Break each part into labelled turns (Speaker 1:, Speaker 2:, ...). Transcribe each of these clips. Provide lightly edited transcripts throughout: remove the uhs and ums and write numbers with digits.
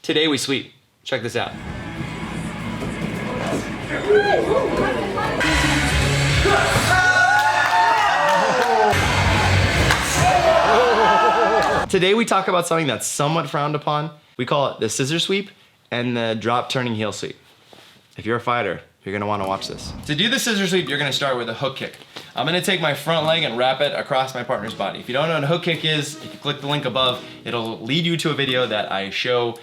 Speaker 1: Today we sweep. Check this out. Today we talk about something that's somewhat frowned upon. We call it the scissor sweep and the drop turning heel sweep. If you're a fighter, you're gonna wanna watch this. To do the scissor sweep, you're gonna start with a hook kick. I'm gonna take my front leg and wrap it across my partner's body. If you don't know what a hook kick is, if you click the link above, it'll lead you to a video that I show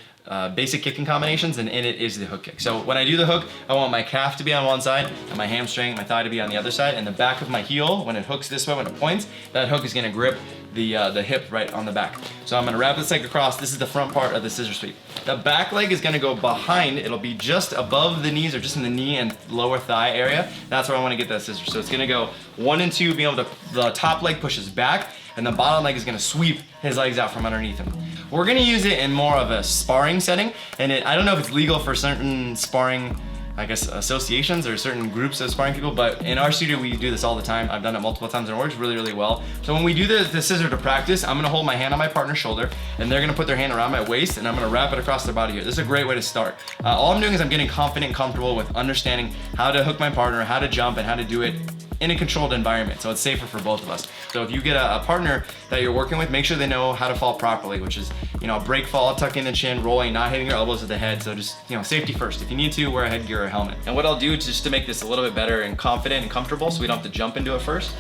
Speaker 1: basic kicking combinations, and in it is the hook kick. So when I do the hook, I want my calf to be on one side, and my hamstring, my thigh to be on the other side, and the back of my heel, when it hooks this way, when it points, that hook is gonna grip the hip right on the back. So I'm gonna wrap this leg across. This is the front part of the scissor sweep. The back leg is gonna go behind. It'll be just above the knees or just in the knee and lower thigh area. That's where I wanna get that scissor. So it's gonna go 1 and 2, being able to, the top leg pushes back, and the bottom leg is gonna sweep his legs out from underneath him. We're gonna use it in more of a sparring setting, and I don't know if it's legal for certain sparring, I guess, associations or certain groups of sparring people, but in our studio we do this all the time. I've done it multiple times and it works really, really well. So when we do the scissor to practice, I'm gonna hold my hand on my partner's shoulder, and they're gonna put their hand around my waist, and I'm gonna wrap it across their body here. This is a great way to start. All I'm doing is I'm getting confident and comfortable with understanding how to hook my partner, how to jump, and how to do it in a controlled environment, so it's safer for both of us. So if you get a partner that you're working with, make sure they know how to fall properly, which is, you know, a break fall, tucking the chin, rolling, not hitting your elbows at the head. So just, you know, safety first. If you need to, wear a headgear or a helmet. And what I'll do just to make this a little bit better and confident and comfortable, so we don't have to jump into it first,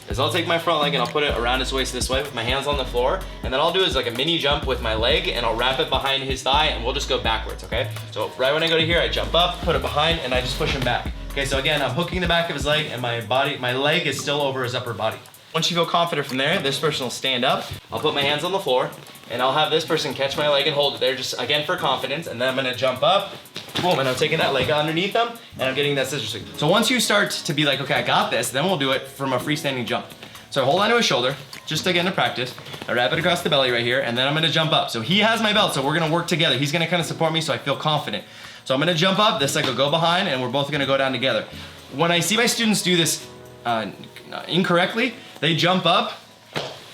Speaker 1: is I'll take my front leg and I'll put it around his waist this way with my hands on the floor, and then I'll do is like a mini jump with my leg, and I'll wrap it behind his thigh, and we'll just go backwards, okay? So right when I go to here, I jump up, put it behind, and I just push him back. Okay, so again, I'm hooking the back of his leg, and my leg is still over his upper body. Once you feel confident from there, this person will stand up. I'll put my hands on the floor, and I'll have this person catch my leg and hold it there, just again for confidence, and then I'm gonna jump up, boom, and I'm taking that leg underneath them, and I'm getting that scissor sweep. So once you start to be like, okay, I got this, then we'll do it from a freestanding jump. So I hold onto his shoulder, just to get into practice. I wrap it across the belly right here, and then I'm gonna jump up. So he has my belt, so we're gonna work together. He's gonna kind of support me so I feel confident. So I'm gonna jump up, this leg will go behind, and we're both gonna go down together. When I see my students do this incorrectly, they jump up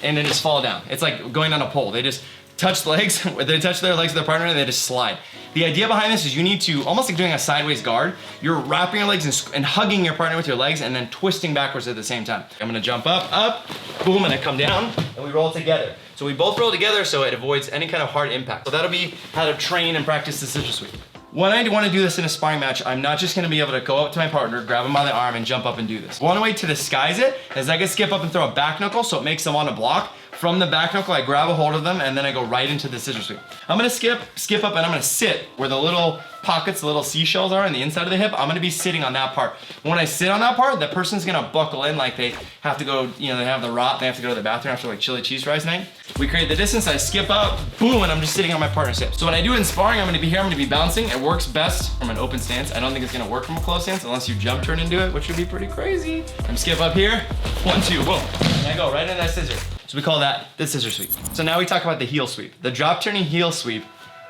Speaker 1: and then just fall down. It's like going on a pole. They just touch legs, they touch their legs with their partner, and they just slide. The idea behind this is you need to, almost like doing a sideways guard, you're wrapping your legs and hugging your partner with your legs and then twisting backwards at the same time. I'm gonna jump up, boom, and I come down, and we roll together. So we both roll together so it avoids any kind of hard impact. So that'll be how to train and practice the scissor sweep. When I want to do this in a sparring match, I'm not just going to be able to go up to my partner, grab him by the arm, and jump up and do this. One way to disguise it is I can skip up and throw a back knuckle so it makes them want to block. From the back knuckle, I grab a hold of them, and then I go right into the scissor sweep. I'm gonna skip up, and I'm gonna sit where the little pockets, the little seashells are on the inside of the hip. I'm gonna be sitting on that part. When I sit on that part, the person's gonna buckle in like they have to go, you know, they have the rot, they have to go to the bathroom after like chili cheese fries night. We create the distance, I skip up, boom, and I'm just sitting on my partner's hip. So when I do it in sparring, I'm gonna be here, I'm gonna be bouncing. It works best from an open stance. I don't think it's gonna work from a closed stance unless you jump turn into it, which would be pretty crazy. I'm skip up here, 1, 2, boom. And I go right in that scissor. So we call that the scissor sweep. So now we talk about the heel sweep. The drop turning heel sweep,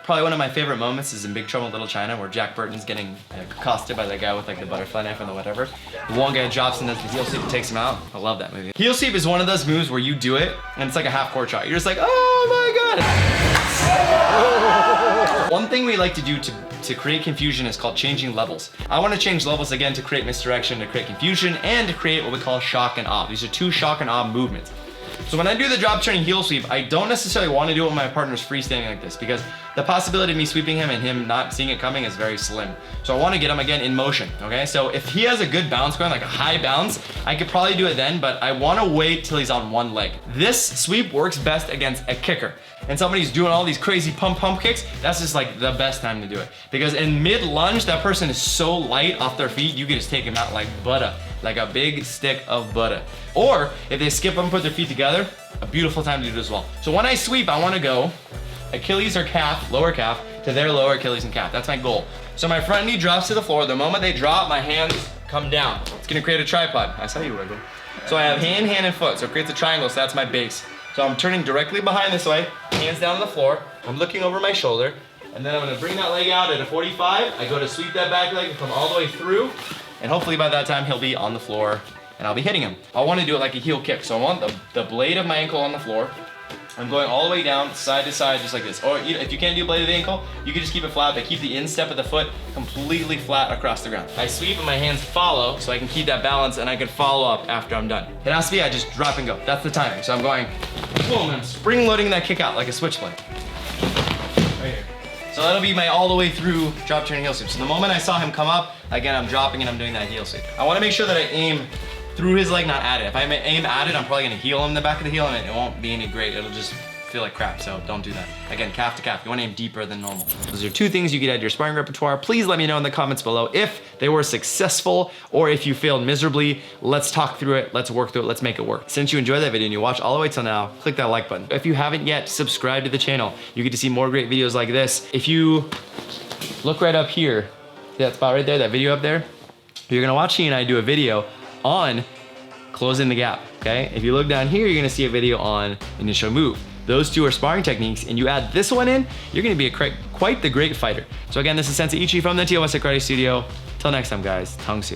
Speaker 1: probably one of my favorite moments is in Big Trouble in Little China, where Jack Burton's getting accosted by that guy with like the butterfly knife and the whatever. The one guy drops and does the heel sweep and takes him out. I love that movie. Heel sweep is one of those moves where you do it and it's like a half court shot. You're just like, oh my God. One thing we like to do to create confusion is called changing levels. I want to change levels again to create misdirection, to create confusion, and to create what we call shock and awe. These are 2 shock and awe movements. So when I do the drop turning heel sweep, I don't necessarily want to do it when my partner's freestanding like this, because the possibility of me sweeping him and him not seeing it coming is very slim. So I want to get him again in motion, okay? So if he has a good bounce going, like a high bounce, I could probably do it then, but I want to wait till he's on one leg. This sweep works best against a kicker. And somebody's doing all these crazy pump kicks, that's just like the best time to do it. Because in mid lunge, that person is so light off their feet, you can just take them out like butter, like a big stick of butter. Or if they skip up and put their feet together, a beautiful time to do it as well. So when I sweep, I want to go Achilles or calf, lower calf, to their lower Achilles and calf. That's my goal. So my front knee drops to the floor. The moment they drop, my hands come down. It's gonna create a tripod. I saw you wiggle. So I have hand, and foot. So it creates a triangle, so that's my base. So I'm turning directly behind this way, hands down on the floor. I'm looking over my shoulder, and then I'm gonna bring that leg out at a 45. I go to sweep that back leg and come all the way through, and hopefully by that time he'll be on the floor and I'll be hitting him. I wanna do it like a heel kick. So I want the blade of my ankle on the floor. I'm going all the way down, side to side, just like this. Or if you can't do blade of the ankle, you can just keep it flat, but keep the instep of the foot completely flat across the ground. I sweep and my hands follow, so I can keep that balance and I can follow up after I'm done. It has to be, I just drop and go. That's the timing. So I'm going, boom, and I'm spring loading that kick out like a switchblade. Right here. So that'll be my all the way through drop turning heel sweep. So the moment I saw him come up, again, I'm dropping and I'm doing that heel sweep. I wanna make sure that I aim through his leg, not at it. If I aim at it, I'm probably gonna heel him in the back of the heel and it won't be any great. It'll just feel like crap, so don't do that. Again, calf to calf, you wanna aim deeper than normal. Those are 2 things you could add to your sparring repertoire. Please let me know in the comments below if they were successful or if you failed miserably. Let's talk through it, let's work through it, let's make it work. Since you enjoyed that video and you watched all the way till now, click that like button. If you haven't yet, subscribe to the channel. You get to see more great videos like this. If you look right up here, see that spot right there, that video up there? You're gonna watch me and I do a video on closing the gap, okay? If you look down here, you're gonna see a video on initial move. Those 2 are sparring techniques, and you add this one in, you're gonna be quite the great fighter. So again, this is Sensei Ichi from the TOS Karate Studio. Till next time, guys, Tang Su.